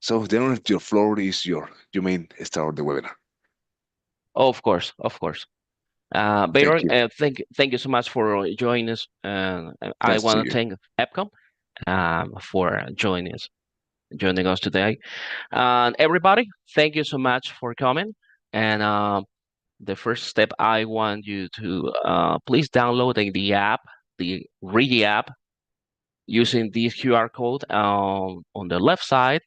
So then your floor is you may start the webinar. Oh, of course, of course. Thank Bayron, you. thank you so much for joining us. I Thanks to want to you. thank EPCOM for joining us today. And everybody, thank you so much for coming. And the first step, I want you to please download the app, the Ready app, using this QR code on the left side.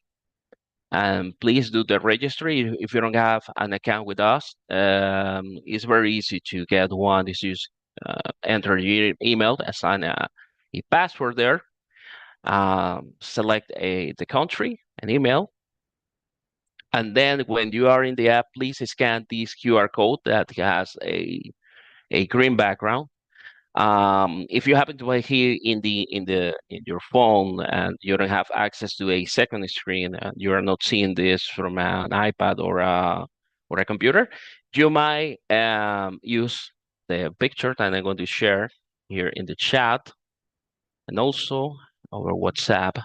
And please do the registry if you don't have an account with us. It's very easy to get one. Is just enter your email, assign a password there, select the country, an email, and then when you are in the app, please scan this QR code that has a green background. If you happen to be here in your phone and you don't have access to a second screen, and you are not seeing this from an iPad or a computer, you might use the picture that I'm going to share here in the chat and also over WhatsApp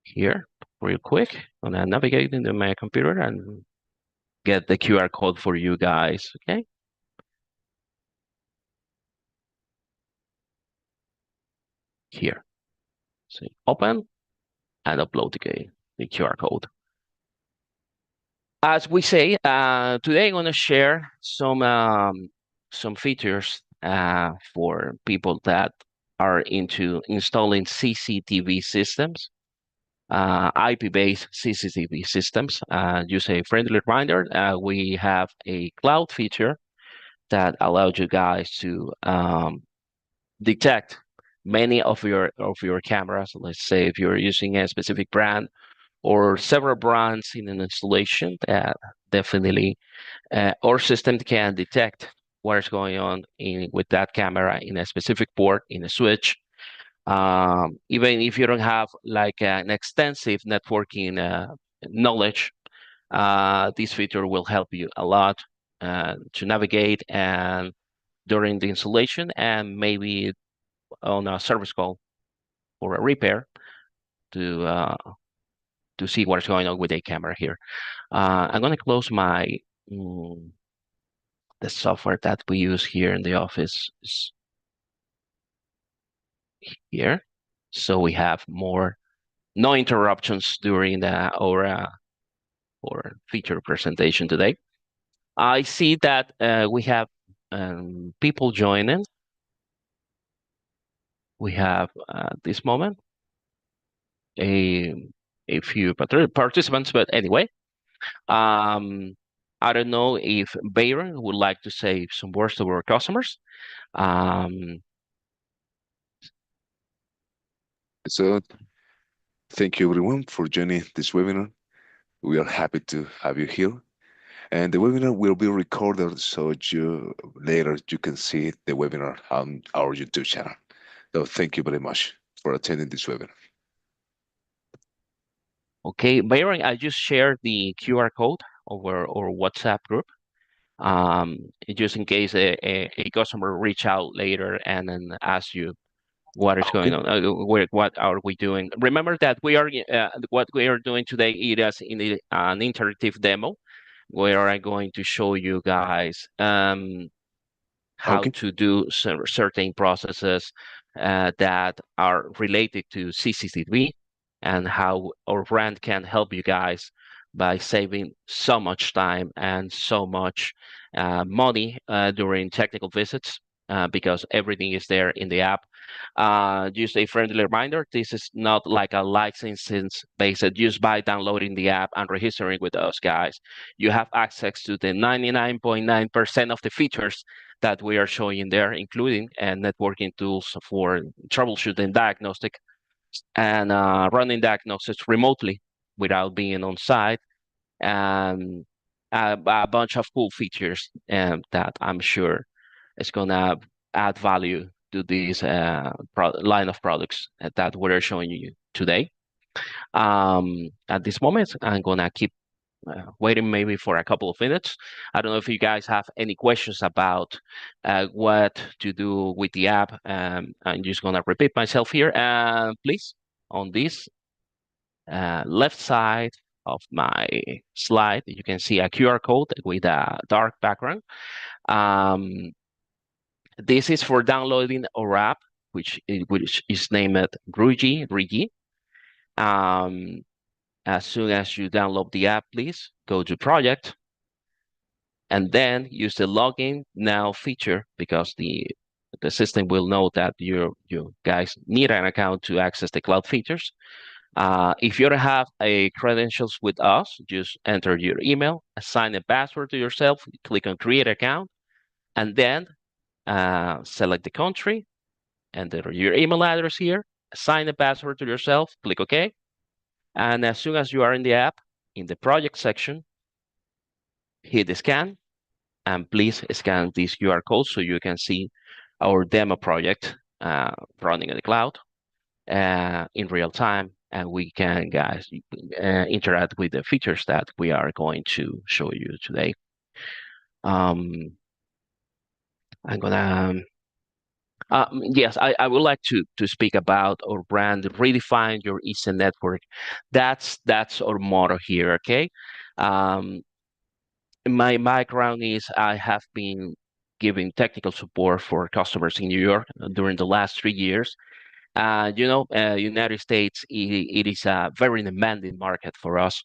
here real quick. I'm gonna navigate into my computer and get the QR code for you guys. Okay, here. So open and upload the QR code. As we say, today I'm going to share some features for people that are into installing CCTV systems, IP-based CCTV systems. Just a friendly reminder, we have a cloud feature that allows you guys to detect many of your cameras. Let's say if you're using a specific brand or several brands in an installation, that definitely our system can detect what is going on with that camera in a specific port in a switch. Even if you don't have like an extensive networking knowledge, this feature will help you a lot to navigate and during the installation and maybe on a service call or a repair to see what's going on with a camera here. I'm going to close the software that we use here in the office is here. So we have no interruptions during our feature presentation today. I see that we have people joining. We have at this moment a few participants, but anyway, I don't know if Bayron would like to say some words to our customers. Um, So thank you everyone for joining this webinar. We are happy to have you here. And the webinar will be recorded so later you can see the webinar on our YouTube channel. So thank you very much for attending this webinar. okay, Bayron, I just shared the QR code over our WhatsApp group. Just in case a customer reach out later and then ask you what is going Okay. on, what are we doing. Remember that what we are doing today is an interactive demo where I'm going to show you guys how Okay. to do certain processes that are related to CCTV and how our brand can help you guys by saving so much time and so much money during technical visits because everything is there in the app. Just a friendly reminder, this is not like a licensing based just by downloading the app and registering with us, guys. You have access to the 99.9% of the features that we are showing there, including networking tools for troubleshooting diagnostic and running diagnosis remotely without being on site, and a bunch of cool features that I'm sure is going to add value to this line of products that we're showing you today. At this moment, I'm going to keep waiting maybe for a couple of minutes. I don't know if you guys have any questions about what to do with the app. I'm just going to repeat myself here. Please, on this, left side of my slide, you can see a QR code with a dark background. Um, this is for downloading our app, which is named Rigi. Um, as soon as you download the app, please go to project and then use the login now feature because the system will know that you guys need an account to access the cloud features. If you don't have a credentials with us, just enter your email, assign a password to yourself, click on create account, and then select the country, enter your email address here, assign a password to yourself, click OK. And as soon as you are in the app, in the project section, hit the scan, and please scan this QR code so you can see our demo project running in the cloud in real time, and we can, guys, interact with the features that we are going to show you today. I'm gonna yes, I would like to speak about our brand, redefine your eSIM network. That's our motto here. Okay, um, my background is I have been giving technical support for customers in New York during the last 3 years. United States, it is a very demanding market for us.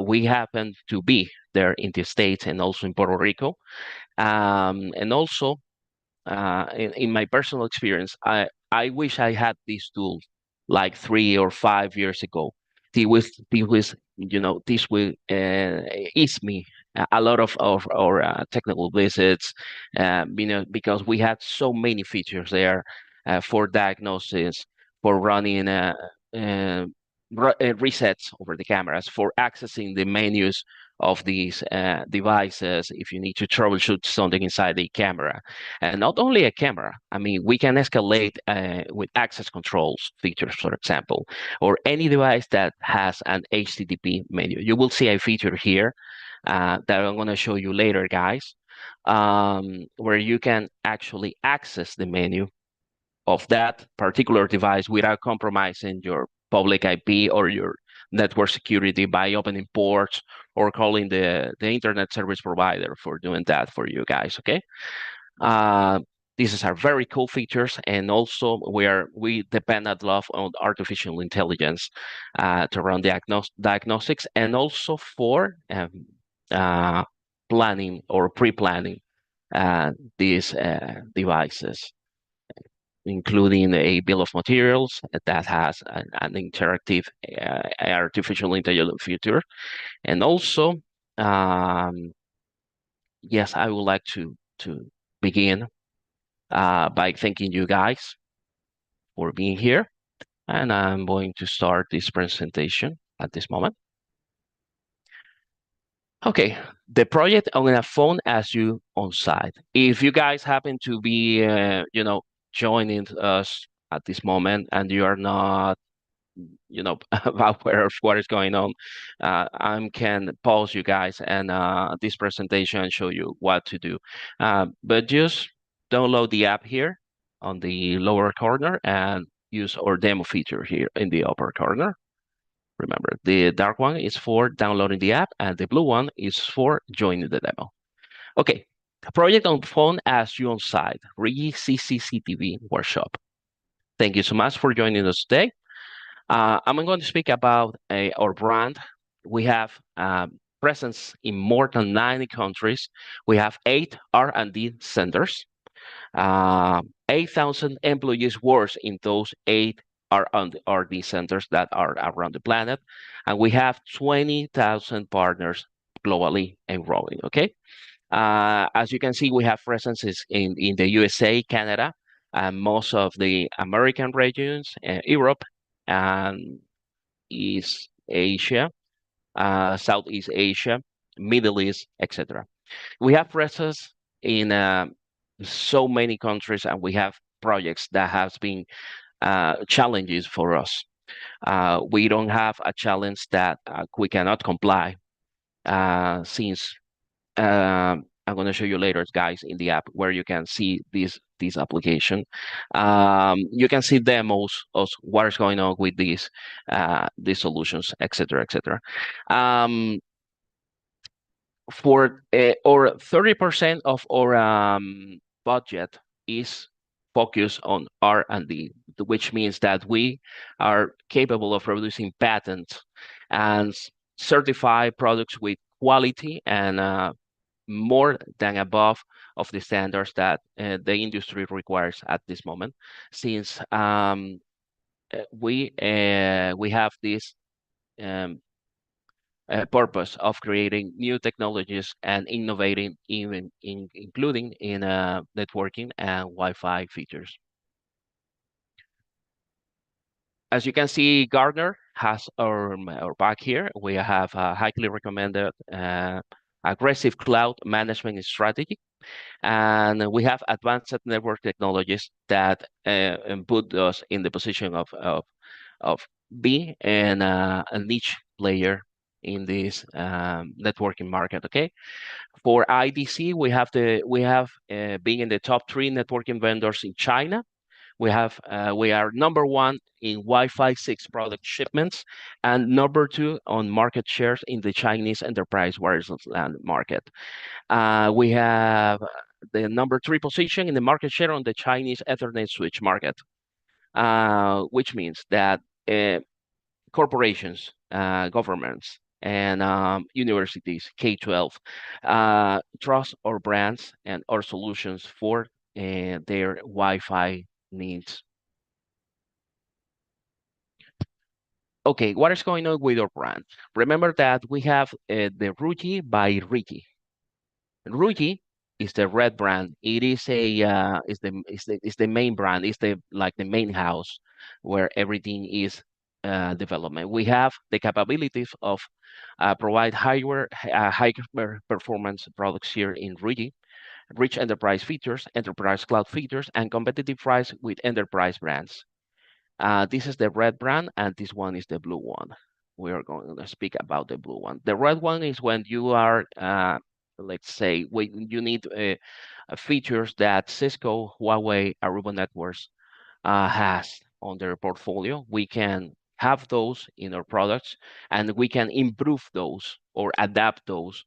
We happen to be there in the States and also in Puerto Rico. And also, in my personal experience, I wish I had this tool like 3 or 5 years ago. This will ease me a lot of our technical visits, because we had so many features there for diagnosis, for running uh, resets over the cameras, for accessing the menus of these devices if you need to troubleshoot something inside the camera. And not only a camera, I mean, we can escalate with access controls features, for example, or any device that has an HTTP menu. You will see a feature here that I'm going to show you later, guys, where you can actually access the menu of that particular device without compromising your public IP or your network security by opening ports or calling the internet service provider for doing that for you guys. Okay. Uh, these are very cool features, and also we depend a lot on artificial intelligence to run diagnostics, and also for uh, planning or pre-planning these devices, including a bill of materials that has an interactive artificial intelligence feature. And also, um, yes, I would like to begin by thanking you guys for being here. And I'm going to start this presentation at this moment. Okay, the project I'm gonna phone as you on site. If you guys happen to be, joining us at this moment and you are not, aware of what is going on, I can pause you guys and this presentation show you what to do. But just download the app here on the lower corner and use our demo feature here in the upper corner. Remember, the dark one is for downloading the app and the blue one is for joining the demo. Okay, project on phone as you on site, CCTV workshop. Thank you so much for joining us today. I'm going to speak about our brand. We have presence in more than 90 countries. We have 8 R&D centers. 8,000 employees work in those 8 R&D centers that are around the planet. And we have 20,000 partners globally and growing, okay? As you can see, we have presences in the USA, Canada, and most of the American regions, Europe, and East Asia, Southeast Asia, Middle East, etc. We have presence in so many countries, and we have projects that have been challenges for us. We don't have a challenge that we cannot comply, since I'm going to show you later, guys, in the app where you can see this application. You can see demos of what is going on with these solutions, etc., etc. Um, for or 30% of our budget is focused on R&D, which means that we are capable of producing patents and certify products with quality and more than above of the standards that the industry requires at this moment, since we have this um, purpose of creating new technologies and innovating, even including in networking and Wi-Fi features. As you can see, Gartner has our back here. We have a highly recommended aggressive cloud management strategy, and we have advanced network technologies that put us in the position of being a niche player in this networking market. Okay, for IDC, we have been in the top 3 networking vendors in China. We are number 1 in Wi-Fi 6 product shipments and number 2 on market shares in the Chinese enterprise wireless LAN market. We have the number 3 position in the market share on the Chinese Ethernet switch market, which means that corporations, governments, and universities, K-12, trust our brands and our solutions for their Wi-Fi needs. Okay, what is going on with our brand? Remember that we have the Ruji by Rigi. Ruji is the red brand. It is is the main brand. It's the like the main house where everything is development. We have the capabilities of provide high performance products here in Ruji, rich enterprise features, enterprise cloud features, and competitive price with enterprise brands. This is the red brand, and this one is the blue one. We are going to speak about the blue one. The red one is when you are, let's say, when you need features that Cisco, Huawei, Aruba Networks has on their portfolio. We can have those in our products, and we can improve those or adapt those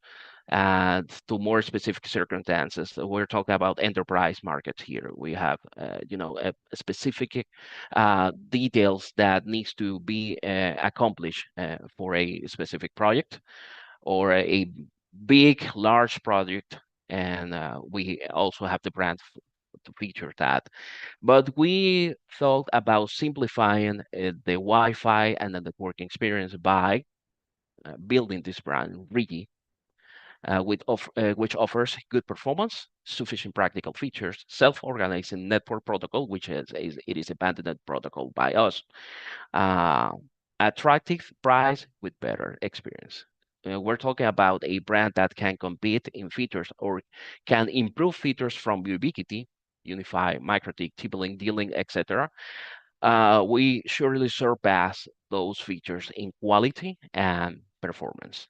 to more specific circumstances. So we're talking about enterprise markets here. We have, a specific details that needs to be accomplished for a specific project or a big, large project. And we also have the brand to feature that. But we thought about simplifying the Wi-Fi and the networking experience by building this brand, Rigi, which offers good performance, sufficient practical features, self-organizing network protocol, which it is a patented protocol by us, uh, attractive price with better experience. We're talking about a brand that can compete in features or can improve features from Ubiquiti, Unify, MikroTik, TP-Link, D-Link, etc. We surely surpass those features in quality and performance.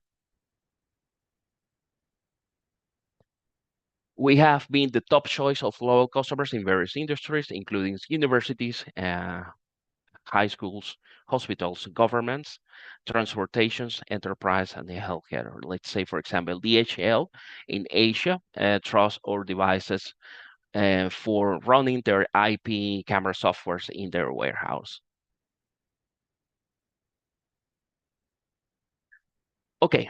We have been the top choice of loyal customers in various industries, including universities, high schools, hospitals, governments, transportations, enterprise, and the healthcare. Let's say, for example, DHL in Asia trusts our devices for running their IP camera softwares in their warehouse. Okay,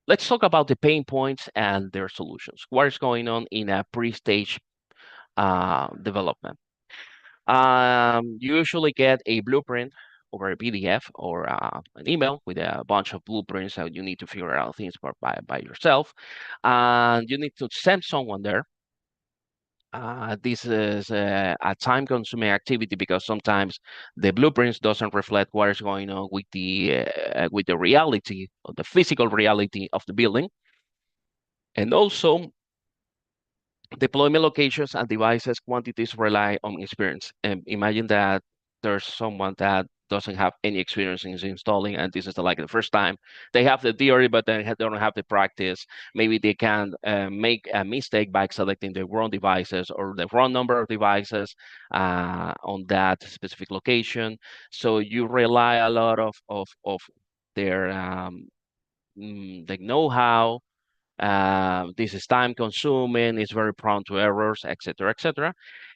let's talk about the pain points and their solutions. What is going on in a pre-stage development? You usually get a blueprint over a PDF or an email with a bunch of blueprints that you need to figure out things by yourself. And you need to send someone there. This is a time-consuming activity because sometimes the blueprints doesn't reflect what is going on with the reality, or the physical reality of the building. And also, deployment locations and devices quantities rely on experience. And imagine that there's someone that doesn't have any experience in installing, and this is like the first time they have the theory, but they don't have the practice. Maybe they can make a mistake by selecting the wrong devices or the wrong number of devices on that specific location. So you rely a lot of their the know-how. This is time consuming, it's very prone to errors, etc., etc.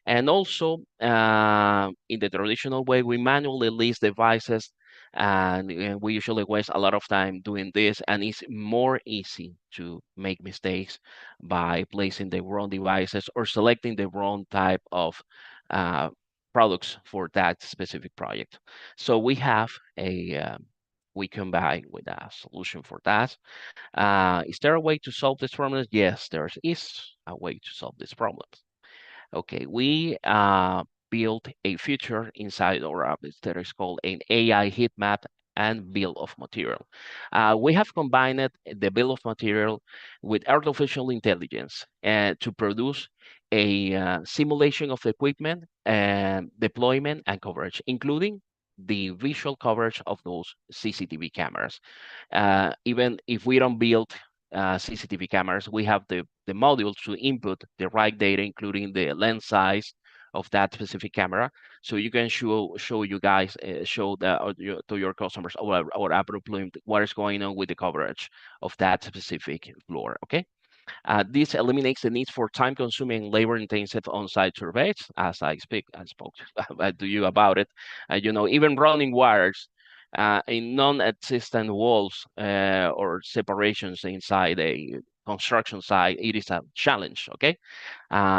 And also, in the traditional way, we manually list devices, and we usually waste a lot of time doing this, and it's more easy to make mistakes by placing the wrong devices or selecting the wrong type of uh, products for that specific project. So we come by with a solution for that. Is there a way to solve this problem? Yes, there is a way to solve this problem. Okay, we built a feature inside our app that is called an AI heat map and bill of material. We have combined the bill of material with artificial intelligence to produce a simulation of equipment and deployment and coverage, including the visual coverage of those CCTV cameras. Even if we don't build CCTV cameras, we have the modules to input the right data, including the lens size of that specific camera. So you can show you guys, show to your customers or app deployment what is going on with the coverage of that specific floor, okay? This eliminates the need for time-consuming, labor-intensive on-site surveys, as I spoke to you about it. Even running wires in non-existent walls or separations inside a construction site, it is a challenge. Okay,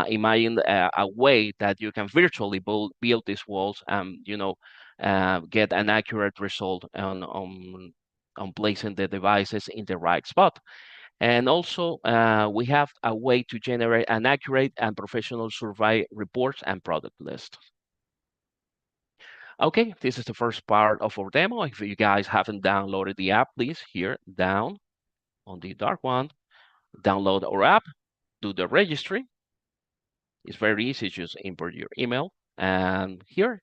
imagine a way that you can virtually build these walls and get an accurate result on placing the devices in the right spot. And also, we have a way to generate an accurate and professional survey reports and product list. Okay, this is the first part of our demo. If you guys haven't downloaded the app, please here down on the dark one, download our app, do the registry. It's very easy, just input your email. And here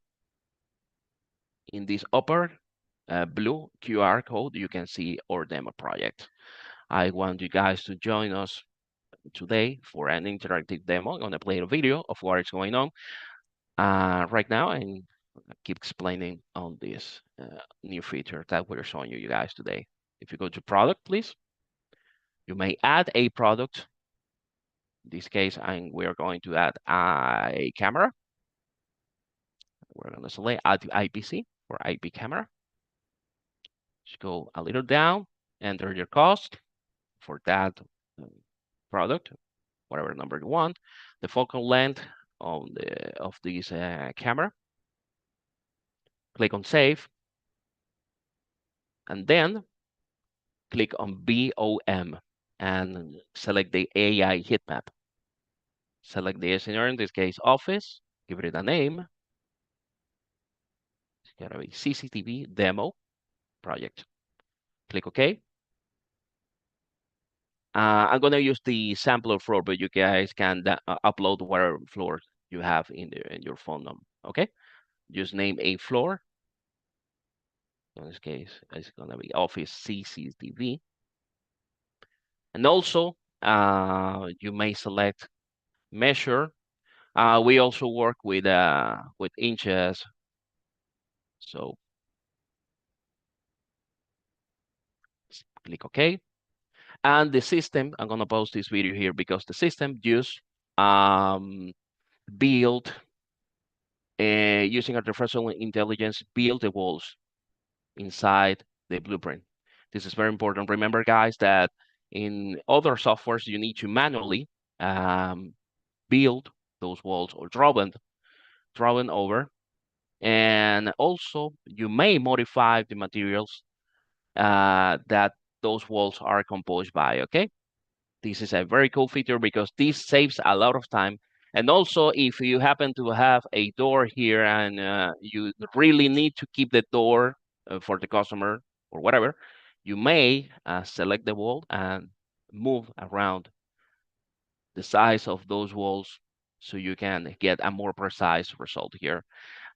in this upper blue QR code, you can see our demo project. I want you guys to join us today for an interactive demo. I'm going to play a video of what is going on right now and keep explaining on this new feature that we're showing you guys today. If you go to product, please, you may add a product. In this case, we're going to add a camera. We're going to select add IPC for IP camera. Just go a little down, enter your cost for that product, whatever number you want, the focal length of this camera. Click on save, and then click on BOM and select the AI heat map. Select the scenario, in this case, office, give it a name. It's gonna be CCTV demo project. Click OK. I'm gonna use the sampler floor, but you guys can upload whatever floor you have in your phone number. Okay, just name a floor. In this case, it's gonna be office CCTV, and also you may select measure. We also work with inches, so click OK. And the system, I'm gonna post this video here because the system just build using artificial intelligence, build the walls inside the blueprint. This is very important. Remember, guys, that in other softwares you need to manually build those walls or draw them over, and also you may modify the materials that those walls are composed by. Okay, this is a very cool feature because this saves a lot of time. And also, if you happen to have a door here and you really need to keep the door for the customer or whatever, you may select the wall and move around the size of those walls so you can get a more precise result here.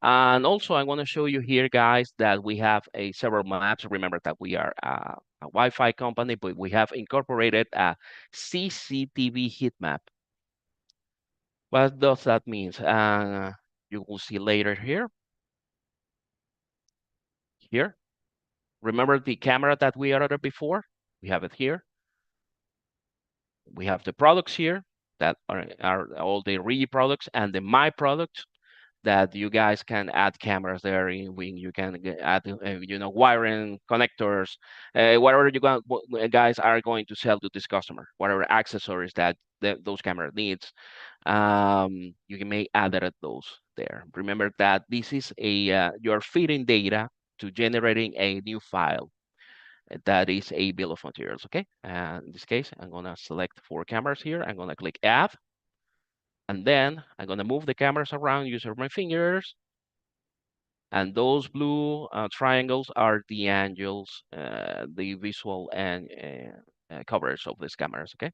And also, I want to show you here, guys, that we have several maps. Remember that we are a Wi-Fi company, but we have incorporated a CCTV heat map. What does that mean? You will see later here. Here. Remember the camera that we added before? We have it here. We have the products here that are all the Rigi products and the My products that you guys can add cameras there. When you can add, wiring connectors, whatever guys are going to sell to this customer, whatever accessories that those camera needs, you may add those there. Remember that this is you're feeding data to generating a new file. That is a bill of materials, okay? And in this case, I'm gonna select 4 cameras here. I'm gonna click add, and then I'm gonna move the cameras around using my fingers. And those blue triangles are the angles, the visual and coverage of these cameras, okay?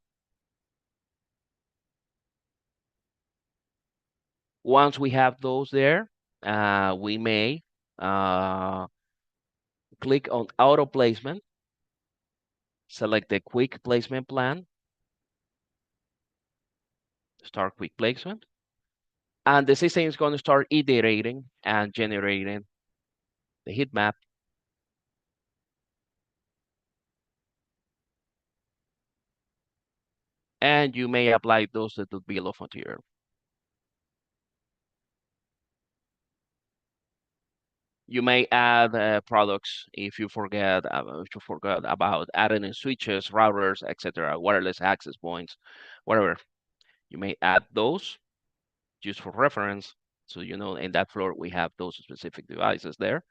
Once we have those there, we may click on auto placement, select the quick placement plan, start quick placement, and the system is going to start iterating and generating the heat map. And you may apply those to the bill of material. You may add products if you forget about adding in switches, routers, etc., wireless access points, whatever. You may add those just for reference. So in that floor we have those specific devices there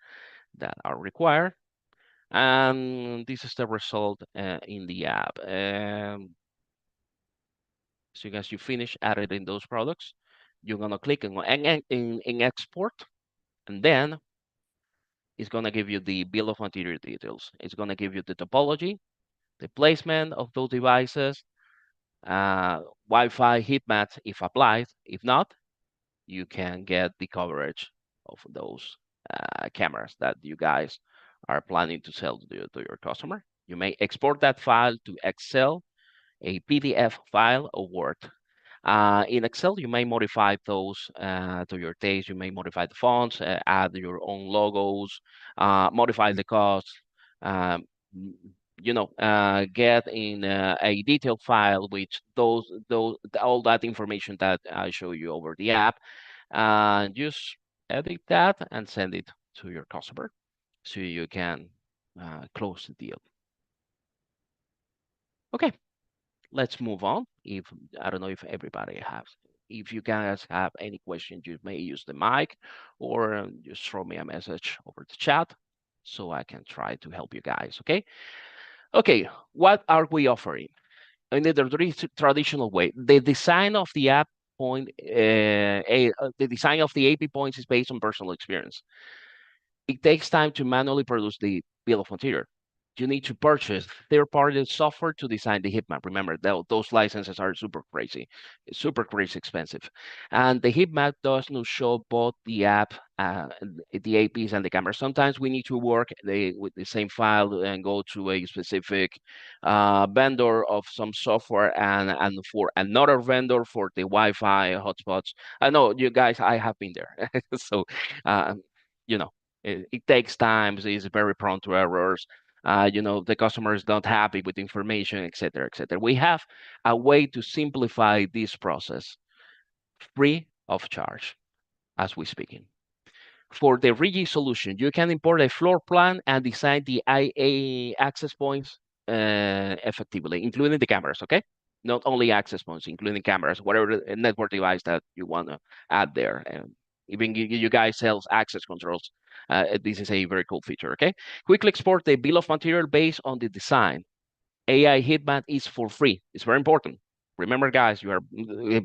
that are required. And this is the result in the app. So as you finish adding those products, you're gonna click in export, and then it's gonna give you the bill of material details. It's gonna give you the topology, the placement of those devices, Wi-Fi heat maps if applied. If not, you can get the coverage of those cameras that you guys are planning to sell to your customer. You may export that file to Excel, a PDF file, or Word. In Excel, you may modify those to your taste. You may modify the fonts, add your own logos, modify the cost, um, get in a detailed file which those all that information that I show you over the app, and just edit that and send it to your customer so you can close the deal. Okay, let's move on. I don't know if everybody has. If you guys have any questions, you may use the mic or just throw me a message over the chat so I can try to help you guys. Okay. Okay. What are we offering? In the traditional way, the design of the app the design of the AP points is based on personal experience. It takes time to manually produce the bill of material. You need to purchase third-party software to design the heat map. Remember, those licenses are super crazy expensive. And the heat map does not show both the app, the APs, and the camera. Sometimes we need to work with the same file and go to a specific vendor of some software and for another vendor for the Wi-Fi hotspots. I know you guys, I have been there. So, you know, it takes time. It's very prone to errors. The customer is not happy with information, et cetera, et cetera. We have a way to simplify this process free of charge as we speaking. For the Rigi solution, you can import a floor plan and design the IA access points effectively, including the cameras, okay? Not only access points, including cameras, whatever network device that you want to add there. And even you guys sell access controls. This is a very cool feature, okay? Quickly export the bill of material based on the design. AI Hitman is for free. It's very important. Remember, guys, you are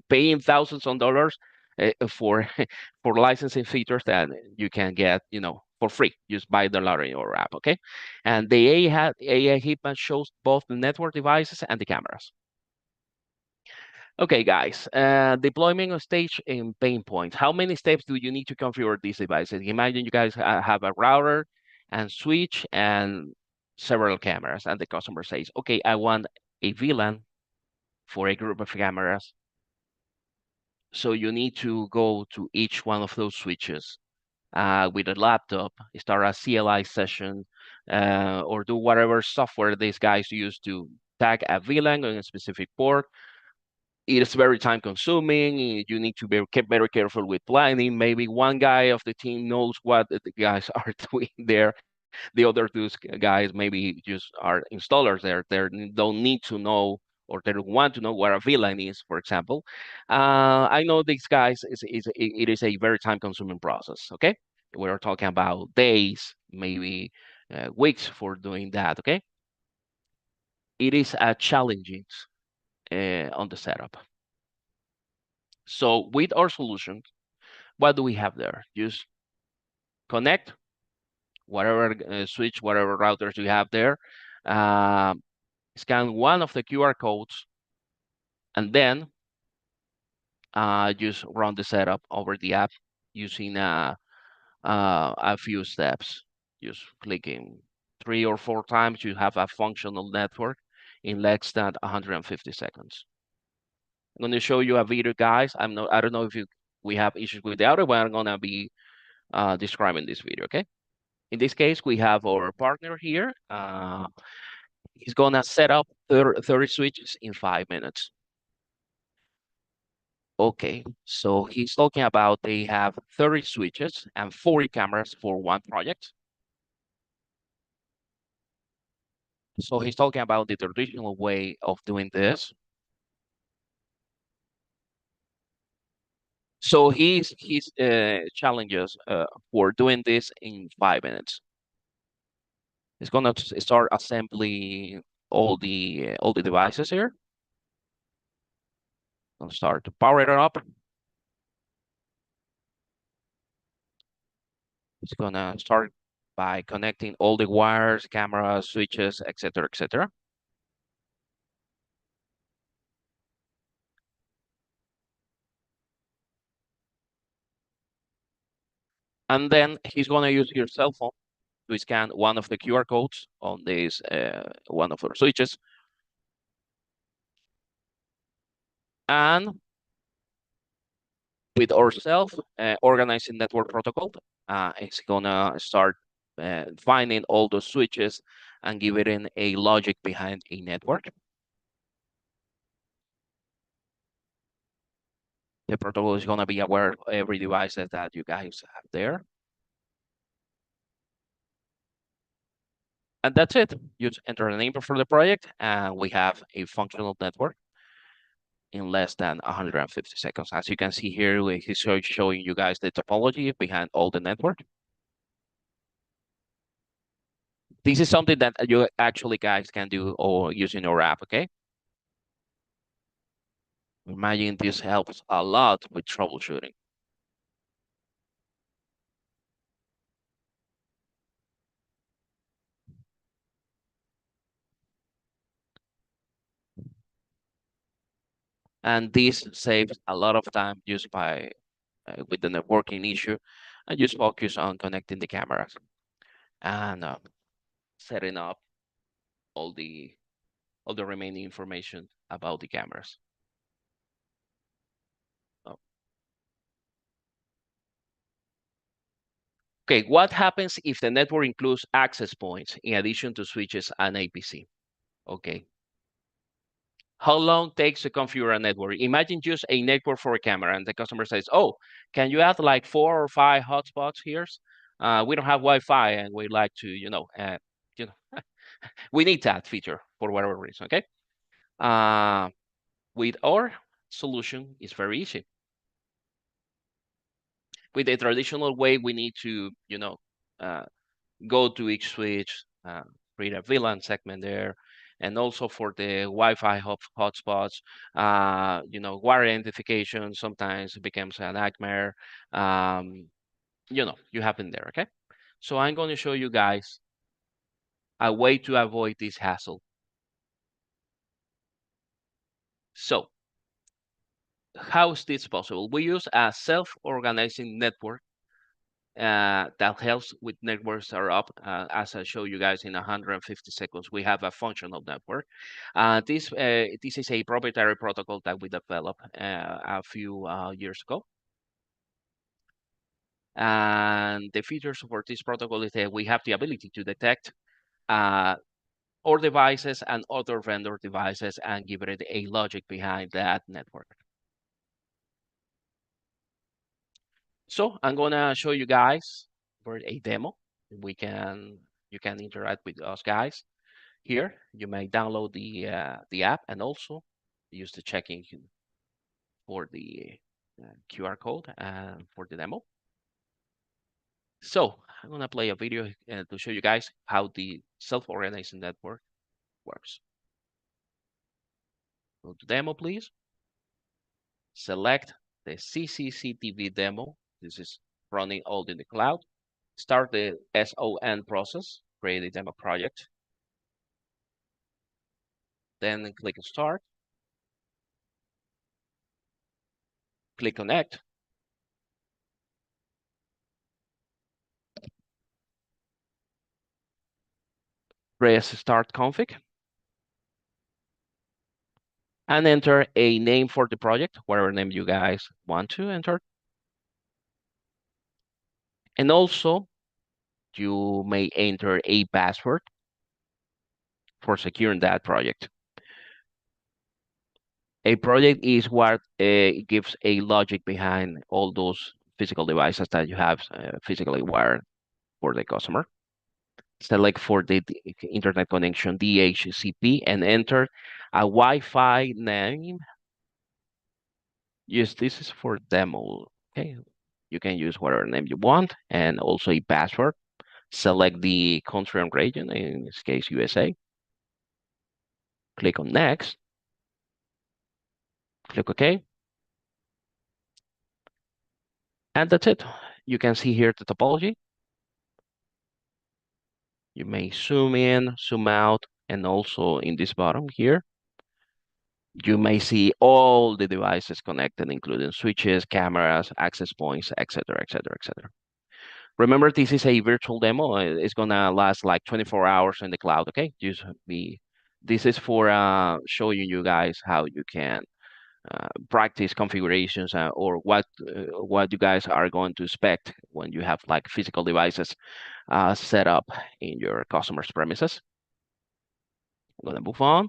paying thousands of dollars for for licensing features that you can get, for free. Just buy the lottery in your app, okay? And the AI Hitman shows both the network devices and the cameras. Okay, guys, deployment of stage and pain points. How many steps do you need to configure these devices? Imagine you guys have a router and switch and several cameras, and the customer says, okay, I want a VLAN for a group of cameras. So you need to go to each one of those switches with a laptop, start a CLI session, or do whatever software these guys use to tag a VLAN on a specific port. It is very time consuming. You need to be very careful with planning. Maybe one guy of the team knows what the guys are doing there. The other two guys maybe just are installers there. They don't need to know or they don't want to know what a VLAN is, for example. I know these guys it is a very time consuming process. Okay, we're talking about days, maybe weeks for doing that. Okay, it is a challenging on the setup. So with our solution, what do we have there? Just connect whatever switch, whatever routers you have there, uh, scan one of the QR codes, and then just run the setup over the app using a few steps. Just clicking 3 or 4 times, you have a functional network in less than 150 seconds. I'm going to show you a video, guys. I don't know if we have issues with the audio, but I'm going to be describing this video. Okay. In this case, we have our partner here. He's gonna set up 30 switches in 5 minutes. Okay, so he's talking about they have 30 switches and 40 cameras for one project. So he's talking about the traditional way of doing this. So he's challenges for doing this in 5 minutes. He's gonna start assembling all the devices here. Gonna start to power it up. It's gonna start by connecting all the wires, cameras, switches, etc., etc. And then he's gonna use your cell phone to scan one of the QR codes on this one of our switches. And with our self-organizing network protocol, it's gonna start finding all those switches and give it in a logic behind a network. The protocol is gonna be aware of every device that you guys have there. And that's it. You enter the name for the project, and we have a functional network in less than 150 seconds. As you can see here, he's showing you guys the topology behind all the network. This is something that you actually guys can do or using your app, okay? Imagine this helps a lot with troubleshooting. And this saves a lot of time just by with the networking issue and just focus on connecting the cameras and setting up all the remaining information about the cameras. Oh. Okay, what happens if the network includes access points in addition to switches and APC? Okay. How long takes to configure a network? Imagine just a network for a camera, and the customer says, "Oh, can you add like 4 or 5 hotspots here? We don't have Wi-Fi, and we like to, you know, we need that feature for whatever reason." Okay. Uh, with our solution, it's very easy. With the traditional way, we need to, uh, go to each switch, create a VLAN segment there, and also for the Wi-Fi hotspots, wire identification sometimes becomes a nightmare. You happen there, okay? So I'm going to show you guys a way to avoid this hassle. So how is this possible? We use a self-organizing network that helps with network startup. As I show you guys in 150 seconds, we have a functional network. This is a proprietary protocol that we developed a few years ago. And the features for this protocol is that we have the ability to detect our devices and other vendor devices and give it a logic behind that network. So I'm gonna show you guys for a demo. You can interact with us guys here. You may download the app and also use the checking for the QR code and for the demo. So I'm gonna play a video to show you guys how the self-organizing network works. Go to demo, please. Select the CCTV demo. This is running all in the cloud. Start the SON process, create a demo project. Then click Start. Click Connect. Press Start Config. And enter a name for the project, whatever name you guys want to enter. And also, you may enter a password for securing that project. A project is what gives a logic behind all those physical devices that you have physically wired for the customer. Select for the internet connection DHCP and enter a Wi-Fi name. Yes, this is for demo. Okay, you can use whatever name you want and also a password. Select the country and region, in this case USA. Click on next. Click OK. And that's it. You can see here the topology. You may zoom in, zoom out, and also in this bottom here, you may see all the devices connected, including switches, cameras, access points, etc., etc., etc. Remember, this is a virtual demo. It's gonna last like 24 hours in the cloud. Okay, this is for showing you guys how you can practice configurations or what you guys are going to expect when you have like physical devices set up in your customer's premises. I'm gonna move on.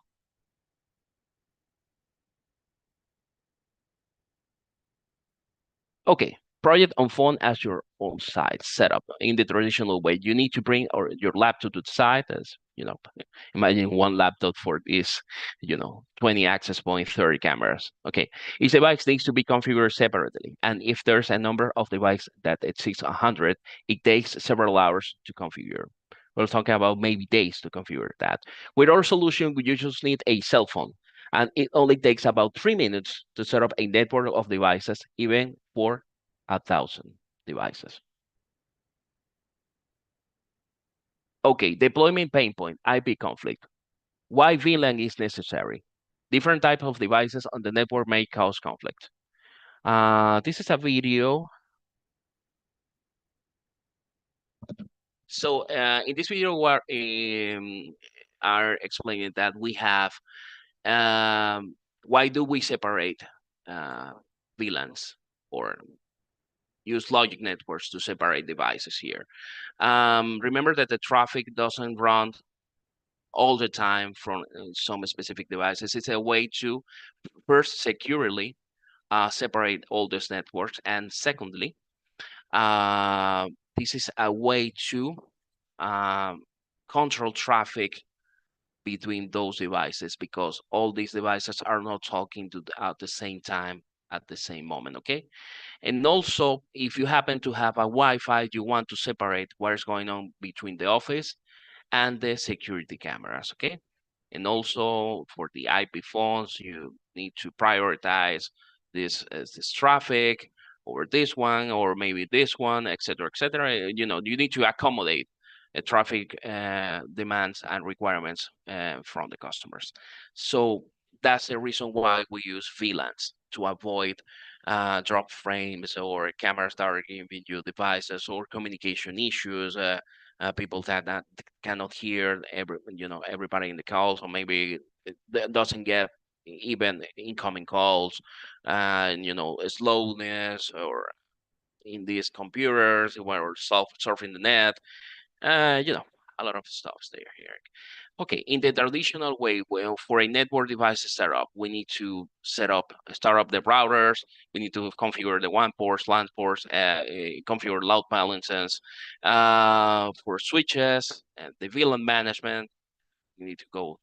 Okay, project on phone as your own site setup in the traditional way. You need to bring your laptop to the site as, imagine one laptop for this, 20 access point, 30 cameras. Okay, each device needs to be configured separately. And if there's a number of devices that exceeds 100, it takes several hours to configure. We're talking about maybe days to configure that. With our solution, we just need a cell phone and it only takes about 3 minutes to set up a network of devices, even for 1,000 devices. Okay, deployment pain point, IP conflict. Why VLAN is necessary? Different type of devices on the network may cause conflict. This is a video. So in this video, we are explaining that we have why do we separate VLANs or use logic networks to separate devices here. Remember that the traffic doesn't run all the time from some specific devices. It's a way to first securely separate all these networks, and secondly, this is a way to control traffic between those devices, because all these devices are not talking to at the same time at the same moment. Okay, and also if you happen to have a Wi-Fi, you want to separate what is going on between the office and the security cameras. Okay, and also for the IP phones, you need to prioritize this traffic or this one, or maybe this one, etc., etc. You need to accommodate traffic demands and requirements from the customers. So that's the reason why we use VLANs to avoid drop frames or cameras that are giving you devices or communication issues. People that cannot hear everybody in the calls, or maybe it doesn't get even incoming calls, and slowness or in these computers when we're surfing the net, a lot of stuff there here. Okay, in the traditional way, well, for a network device setup, we need to start up the routers. We need to configure the WAN ports, LAN ports, configure load balancers for switches, and the VLAN management. You need to go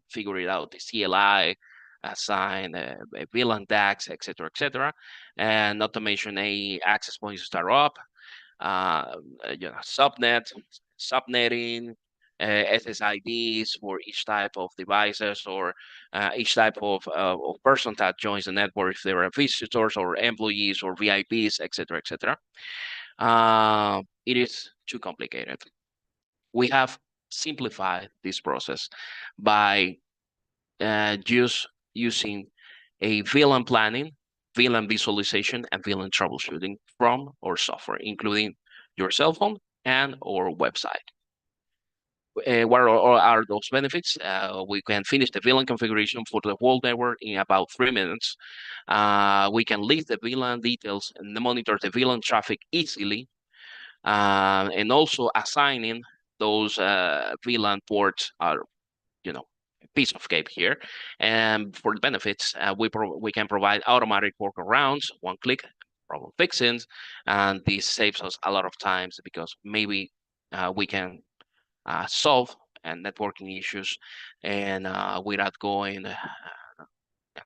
figure it out, the CLI, assign a VLAN DAX, etc., and not to mention a access points to start up, subnetting, SSIDs for each type of devices or each type of person that joins the network, if they are visitors or employees or VIPs, etc. It is too complicated. We have simplified this process by just using a VLAN planning, VLAN visualization, and VLAN troubleshooting from our software, including your cell phone and our website. What are those benefits? We can finish the VLAN configuration for the whole network in about 3 minutes. We can list the VLAN details and monitor the VLAN traffic easily, and also assigning those VLAN ports are, piece of cake here. And for the benefits, we can provide automatic workarounds, one click problem fixing, and this saves us a lot of times because maybe we can solve networking issues and without going a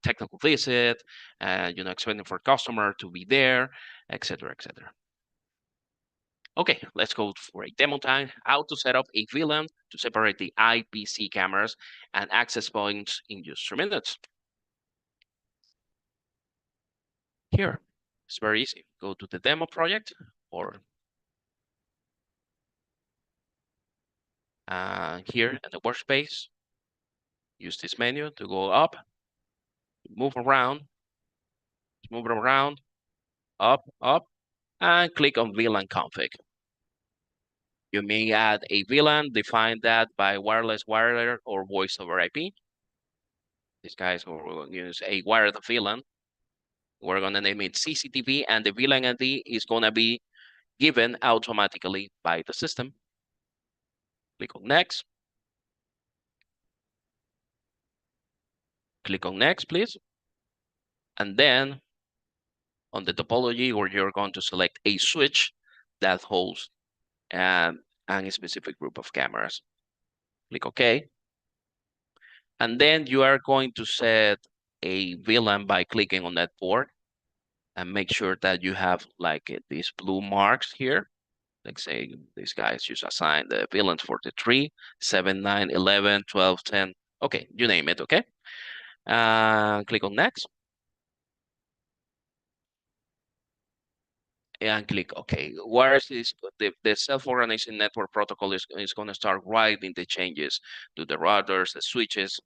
technical visit, expecting for customer to be there, etc. Okay, let's go for a demo time. How to set up a VLAN to separate the IPC cameras and access points in just 3 minutes. Here, it's very easy. Go to the demo project or here in the workspace. Use this menu to go up, move around, up, and click on VLAN config. You may add a VLAN, define that by wireless wired or voice over IP. These guys will use a wired VLAN. We're going to name it CCTV, and the VLAN ID is going to be given automatically by the system. Click on next. Click on next, please. And then on the topology, where you're going to select a switch that holds a specific group of cameras. Click OK. And then you are going to set a VLAN by clicking on that port and make sure that you have like these blue marks here. Like say these guys just assign the VLANs for the 3, 7, 9, 11, 12, 10. Okay, you name it, okay? Click on next. And click OK. Where is this? The self-organizing network protocol is going to start writing the changes to the routers, the switches.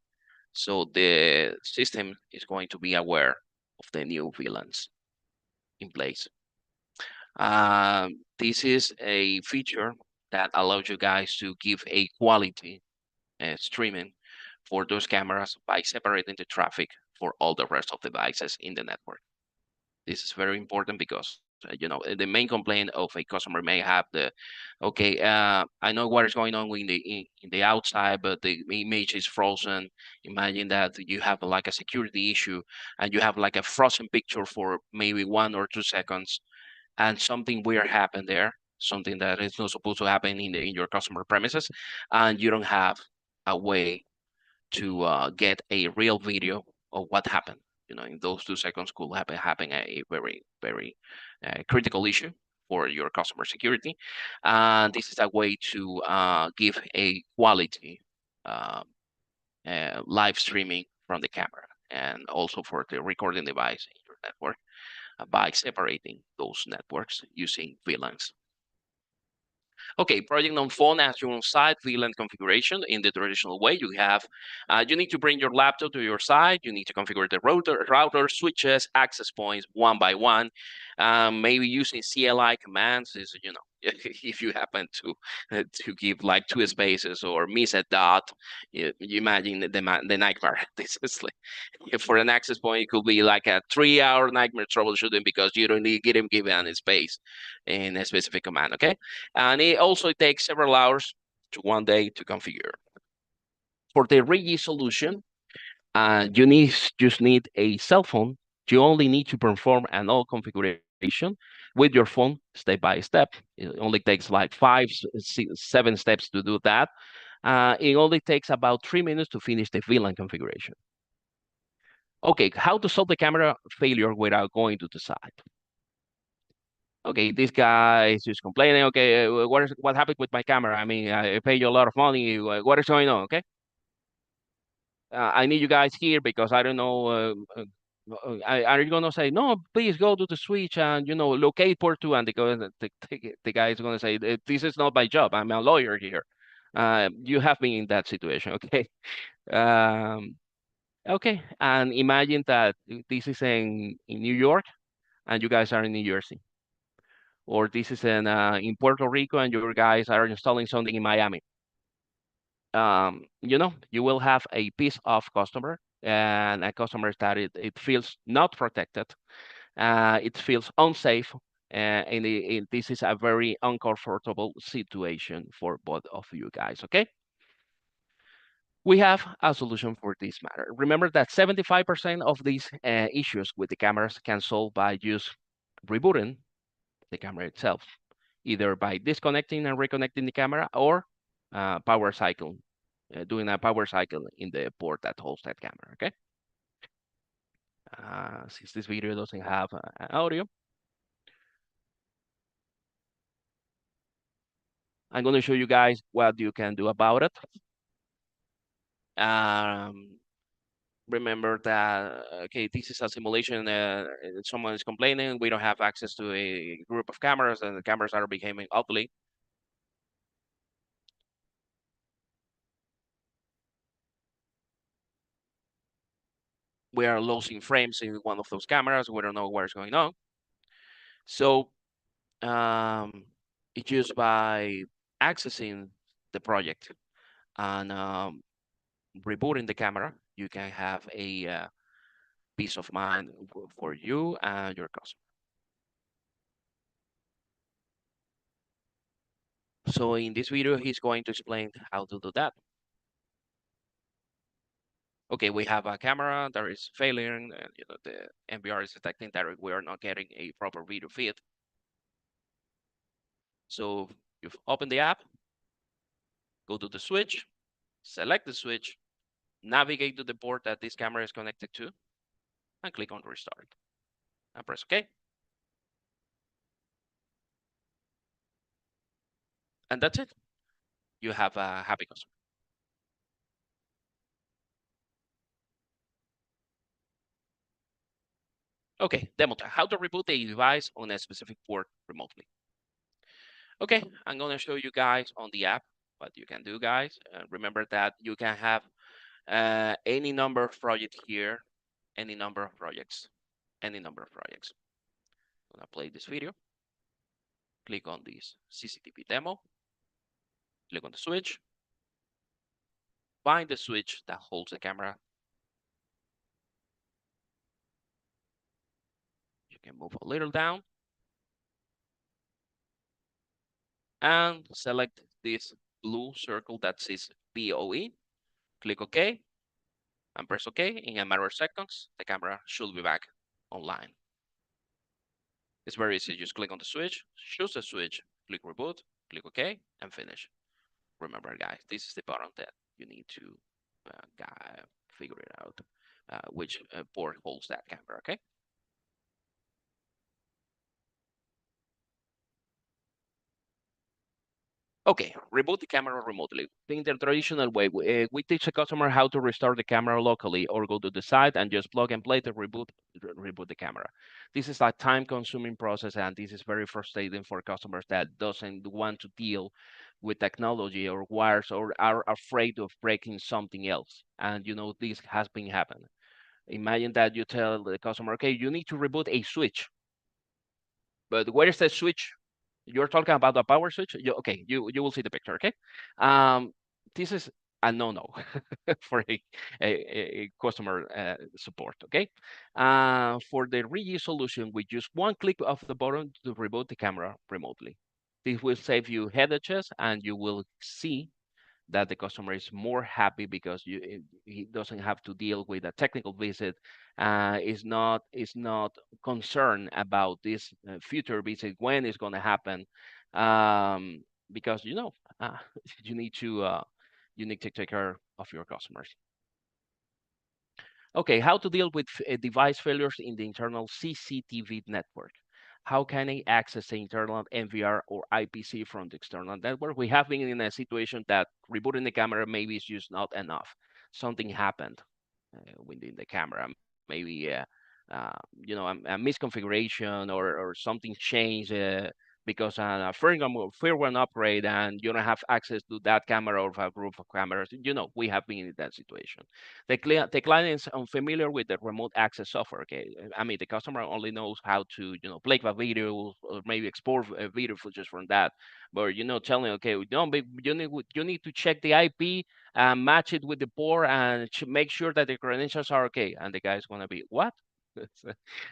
So the system is going to be aware of the new VLANs in place. This is a feature that allows you guys to give a quality streaming for those cameras by separating the traffic for all the rest of the devices in the network. This is very important because the main complaint of a customer may have okay, I know what is going on in the outside, but the image is frozen. Imagine that you have like a security issue and you have like a frozen picture for maybe 1 or 2 seconds, and something weird happened there, something that is not supposed to happen in your customer premises, and you don't have a way to get a real video of what happened. In those 2 seconds could happen a very, very critical issue for your customer security. And this is a way to give a quality live streaming from the camera and also for the recording device in your network by separating those networks using VLANs. Okay, project on phone as your on-site VLAN configuration in the traditional way. You need to bring your laptop to your site. You need to configure the router, switches, access points one by one. Maybe using CLI commands is, if you happen to give like two spaces or miss a dot, you imagine the nightmare. This is like, for an access point, it could be like a 3-hour nightmare troubleshooting because you don't get him given any space in a specific command. Okay. And it also takes several hours to 1 day to configure. For the RIGI solution, just need a cell phone. You only need to perform an all configuration with your phone step by step. It only takes like 7 steps to do that. It only takes about 3 minutes to finish the VLAN configuration. Okay, how to solve the camera failure without going to the site? Okay, this guy is just complaining. Okay, what happened with my camera? I mean, I pay you a lot of money. What is going on? Okay, I need you guys here because I don't know. Are you gonna say no? Please go to the switch and locate port two, and the guy is gonna say this is not my job. I'm a lawyer here. You have me in that situation. Okay. Um, okay, and imagine that this is in New York and you guys are in New Jersey, or this is in Puerto Rico and your guys are installing something in Miami. You will have a piece of customer and a customer that it feels not protected, it feels unsafe, and this is a very uncomfortable situation for both of you guys. Okay, we have a solution for this matter. Remember that 75% of these issues with the cameras can solve by just rebooting the camera itself, either by disconnecting and reconnecting the camera or power cycle, doing a power cycle in the port that holds that camera. Okay. Since this video doesn't have audio, I'm going to show you guys what you can do about it. Um, Remember that, okay, this is a simulation. Someone is complaining we don't have access to a group of cameras and the cameras are becoming ugly. We are losing frames in one of those cameras. We don't know what's going on. So it's just by accessing the project and rebooting the camera, you can have a peace of mind for you and your customer. So in this video, he's going to explain how to do that. Okay, we have a camera that is failing, and the NVR is detecting that we are not getting a proper video feed. So you've opened the app, go to the switch, select the switch, navigate to the port that this camera is connected to, and click on restart. And press OK. And that's it. You have a happy customer. Okay, demo time. How to reboot a device on a specific port remotely. Okay, I'm going to show you guys on the app what you can do, guys. Remember that you can have any number of projects here, any number of projects, any number of projects. I'm going to play this video. Click on this CCTV demo. Click on the switch. Find the switch that holds the camera. You can move a little down and select this blue circle that says BOE. Click OK and press OK. In a matter of seconds, the camera should be back online. It's very easy. Just click on the switch, choose the switch, click reboot, click OK, and finish. Remember, guys, this is the button that you need to figure it out, which port holds that camera, okay? Okay, reboot the camera remotely. In the traditional way, we teach the customer how to restore the camera locally or go to the site and just plug and play to reboot the camera. This is a time-consuming process, and this is very frustrating for customers that doesn't want to deal with technology or wires or are afraid of breaking something else. And this has been happening. Imagine that you tell the customer, okay, you need to reboot a switch, but where is the switch? You're talking about the power switch. Okay, you will see the picture. Okay, um, this is a no-no for a customer support. Okay, for the reuse solution, with just one click of the button to reboot the camera remotely. This will save you headaches, and you will see that the customer is more happy because he doesn't have to deal with a technical visit, is not concerned about this future visit when it's going to happen, um, because uh, you need to uh, you need to take care of your customers. Okay, how to deal with device failures in the internal CCTV network. How can I access the internal NVR or IPC from the external network? We have been in a situation that rebooting the camera maybe is just not enough. Something happened within the camera. Maybe a misconfiguration or something changed because a firmware upgrade and you don't have access to that camera or a group of cameras. We have been in that situation. The client is unfamiliar with the remote access software. Okay, I mean the customer only knows how to play a video or maybe export video footage from that. But telling okay, you need to check the IP and match it with the port and make sure that the credentials are okay. And the guy's gonna be what?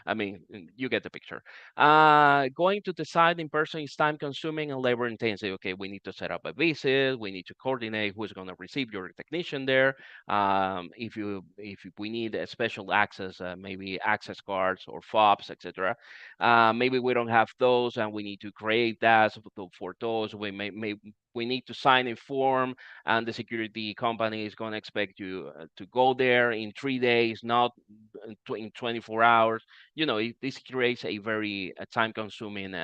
I mean, you get the picture. Going to the site in person is time consuming and labor intensive. Okay, we need to set up a visit. We need to coordinate who's going to receive your technician there. If we need a special access, maybe access cards or fobs, etc. Maybe we don't have those, and we need to create that for those. We need to sign a form, and the security company is going to expect you to go there in 3 days, not in 24 hours. This creates a very time-consuming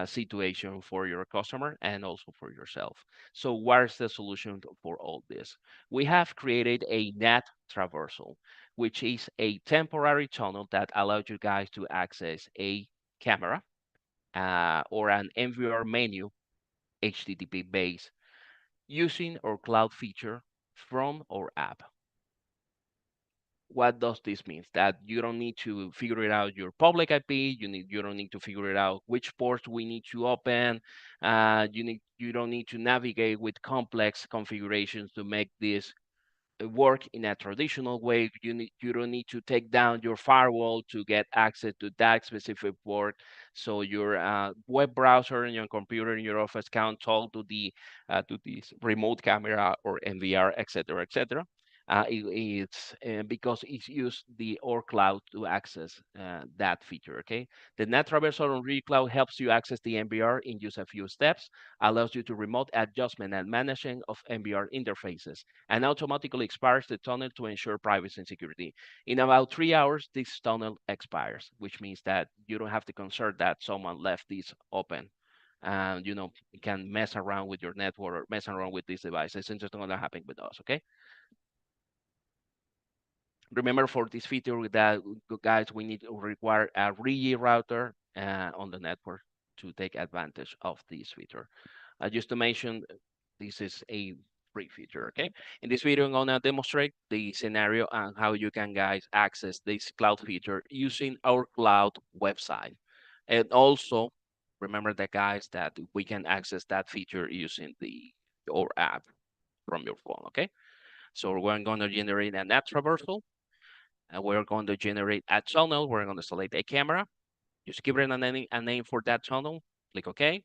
situation for your customer and also for yourself. So where's the solution for all this? We have created a net traversal, which is a temporary tunnel that allows you guys to access a camera or an NVR menu HTTP base using our cloud feature from our app. What does this mean? That you don't need to figure it out your public IP. You don't need to figure it out which ports we need to open. You don't need to navigate with complex configurations to make this work in a traditional way. You don't need to take down your firewall to get access to that specific port. So your web browser and your computer in your office can talk to this remote camera or NVR, etc., etc. It's because it's used the OR cloud to access that feature. Okay, the net traversal on Real Cloud helps you access the NVR in just a few steps, allows you to remote adjustment and managing of NVR interfaces, and automatically expires the tunnel to ensure privacy and security. In about 3 hours, this tunnel expires, which means that you don't have to concern that someone left this open and can mess around with your network or mess around with these devices. It's just not gonna happen with us, okay? Remember, for this feature that guys, we need to require a router on the network to take advantage of this feature. Just to mention, this is a free feature, okay? In this video, I'm gonna demonstrate the scenario and how you can guys access this cloud feature using our cloud website. And also, remember that guys, that we can access that feature using our app from your phone, okay? So we're going to generate an app traversal, and we're going to generate a tunnel. We're going to select a camera. Just give it a name for that tunnel. Click OK,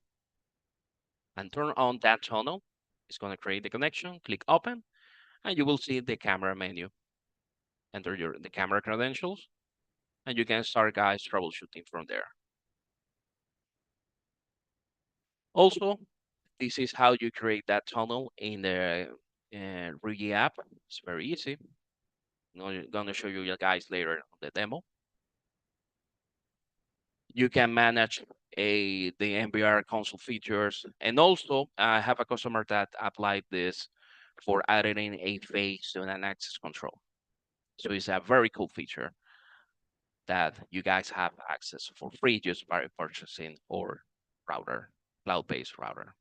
and turn on that tunnel. It's going to create the connection. Click Open, and you will see the camera menu. Enter the camera credentials, and you can start, guys, troubleshooting from there. Also, this is how you create that tunnel in the Rigi app. It's very easy. I'm going to show you guys later on the demo. You can manage the MBR console features. And also, I have a customer that applied this for adding a face to an access control. So it's a very cool feature that you guys have access for free just by purchasing our router, cloud-based router.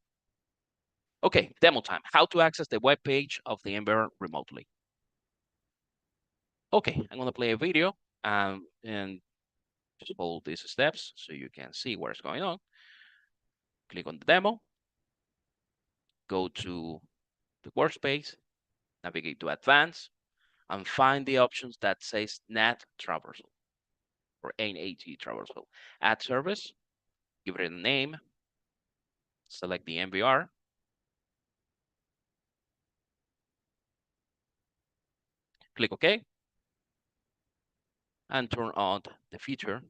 Okay, demo time. How to access the web page of the MBR remotely. Okay, I'm gonna play a video and just follow these steps so you can see what's going on. Click on the demo, go to the workspace, navigate to advanced, and find the options that says NAT traversal or NAT traversal. Add service, give it a name, select the MBR, click OK, and turn on the feature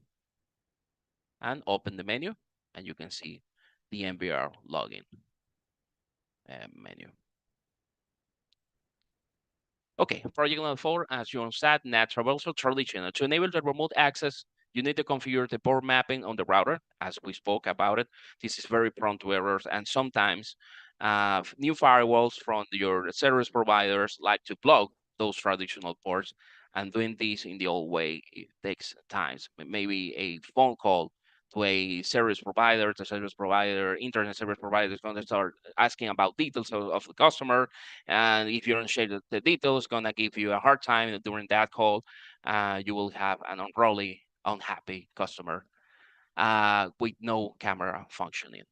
and open the menu, and you can see the MBR login menu. Okay, project level 4, as you said, NAT traversal traditional. To enable the remote access, you need to configure the port mapping on the router, as we spoke about it. This is very prone to errors, and sometimes new firewalls from your service providers like to block those traditional ports, and doing this in the old way, it takes time. Maybe a phone call to a service provider, internet service provider is going to start asking about details of the customer, and if you don't share the details, gonna give you a hard time during that call. You will have an unruly, unhappy customer with no camera functioning.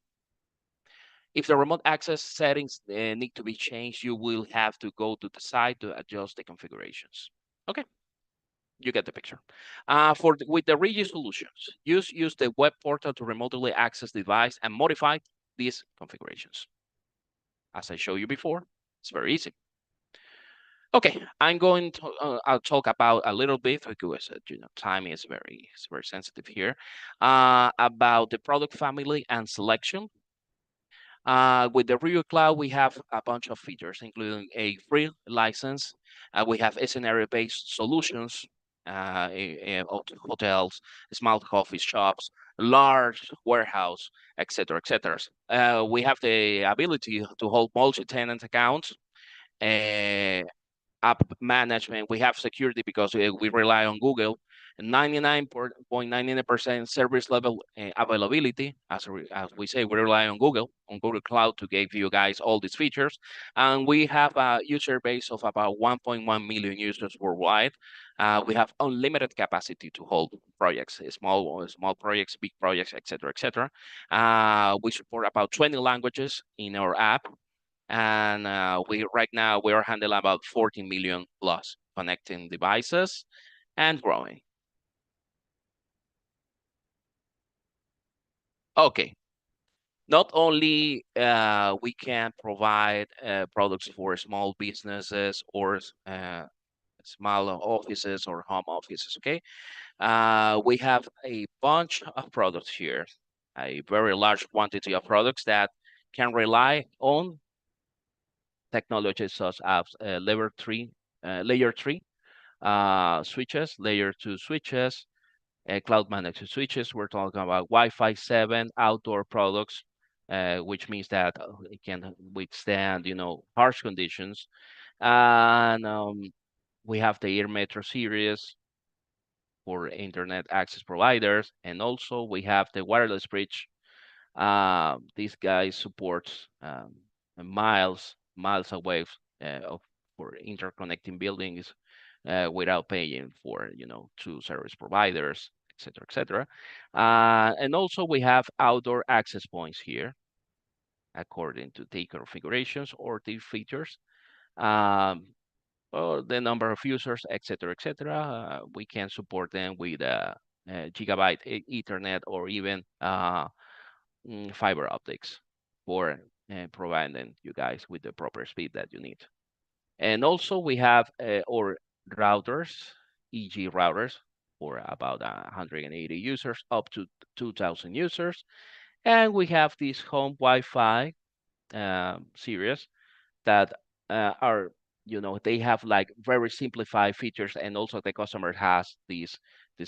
If the remote access settings need to be changed, you will have to go to the site to adjust the configurations. Okay, you get the picture. With the Regi solutions, use the web portal to remotely access the device and modify these configurations. As I showed you before, it's very easy. Okay, I'm going to I'll talk about a little bit because time is very sensitive here about the product family and selection. With the Rio Cloud, we have a bunch of features, including a free license. We have scenario-based solutions, hotels, small coffee shops, large warehouse, etc., etc. We have the ability to hold multi-tenant accounts. Uh, App management, we have security because we rely on Google. 99.99% service level availability. As we say, we rely on Google Cloud to give you guys all these features. And we have a user base of about 1.1 million users worldwide. We have unlimited capacity to hold projects, small projects, big projects, etc., etc. We support about 20 languages in our app, and right now we are handling about 14 million plus connecting devices and growing. Okay, not only we can provide products for small businesses or small offices or home offices. Okay, we have a bunch of products here, a very large quantity of products that can rely on technologies such as layer 3 switches, layer 2 switches, cloud managed switches. We're talking about Wi-Fi 7 outdoor products, which means that it can withstand, harsh conditions. And we have the Air Metro series for internet access providers, and also we have the wireless bridge. This guy supports miles away for interconnecting buildings without paying for, two service providers, etc., etc. And also we have outdoor access points here, according to the configurations or the features, or the number of users, etc., etc. We can support them with gigabyte Ethernet or even fiber optics for providing you guys with the proper speed that you need. And also we have our routers, EG routers, for about 180 users, up to 2,000 users. And we have this home Wi-Fi series that are, they have like very simplified features, and also the customer has this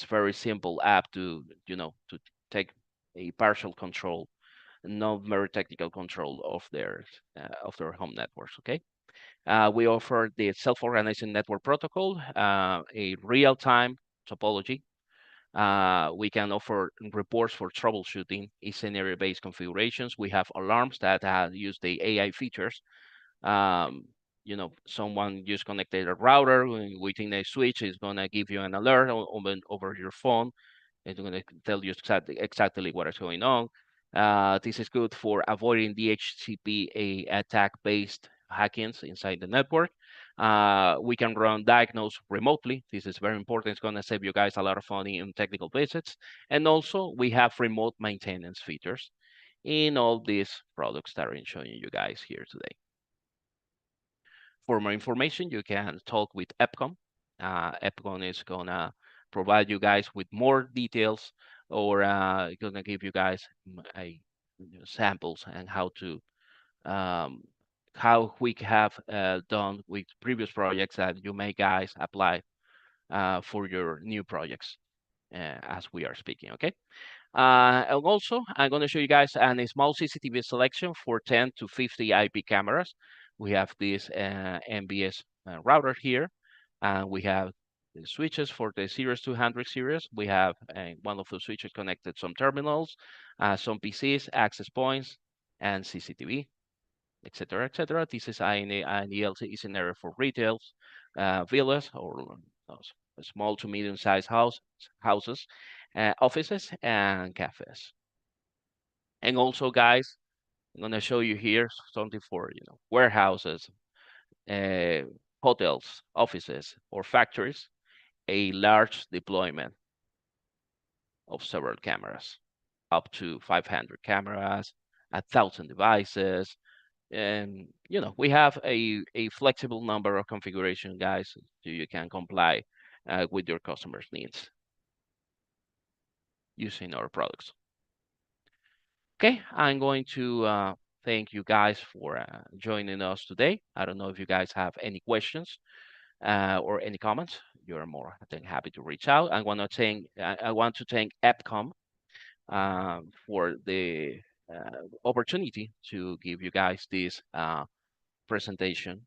very simple app to, to take a partial control, not very technical control of their home networks. Okay. We offer the self-organizing network protocol, a real-time topology. We can offer reports for troubleshooting, scenario-based configurations. We have alarms that use the AI features. Um, someone just connected a router within a switch is gonna give you an alert over your phone. It's going to tell you exactly what is going on. This is good for avoiding DHCP attack-based hackings inside the network. We can run diagnose remotely. This is very important. It's going to save you guys a lot of money in technical visits. And also, we have remote maintenance features in all these products that I'm showing you guys here today. For more information, you can talk with EPCOM. EPCOM is gonna provide you guys with more details, or gonna give you guys samples and um, how we have done with previous projects that you may guys apply for your new projects as we are speaking. Okay. And also, I'm going to show you guys a small CCTV selection for 10 to 50 IP cameras. We have this MBS router here, and we have the switches for the Series 200 series. We have one of the switches connected some terminals, some PCs, access points, and CCTV, etc., etc. This is an ELC scenario for retail villas or small to medium-sized houses, offices, and cafes. And also, guys, I'm gonna show you here something for warehouses, uh, hotels, offices, or factories. A large deployment of several cameras, up to 500 cameras, 1,000 devices, and we have a flexible number of configuration, guys, so you can comply with your customers' needs using our products. Okay, I'm going to thank you guys for joining us today. I don't know if you guys have any questions or any comments. You're more than happy to reach out. I want to thank EPCOM for the opportunity to give you guys this presentation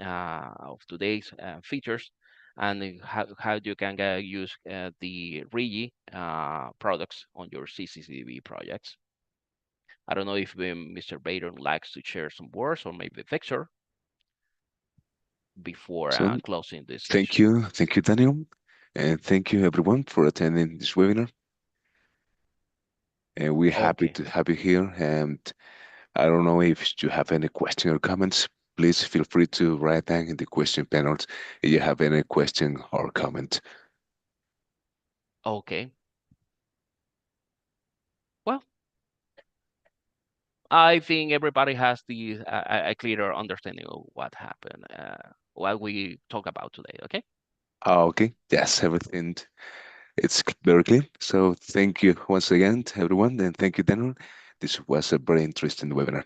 of today's features and how you can use the RIGI products on your CCTV projects. I don't know if Mr. Bader likes to share some words or maybe Victor before So closing this thank session. you. Thank you, Daniel. And thank you, everyone, for attending this webinar. And we're happy Okay. to have you here. And I don't know if you have any question or comments. Please feel free to write down in the question panels if you have any question or comment. Okay. Well, I think everybody has a clearer understanding of what happened, what we talk about today. Okay. Okay. Yes, everything it's very clear. So thank you once again to everyone. And thank you, Daniel. This was a very interesting webinar.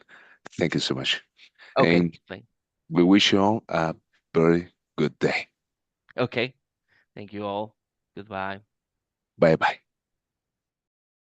Thank you so much. Okay. And we wish you all a very good day. Okay. Thank you all. Goodbye. Bye bye.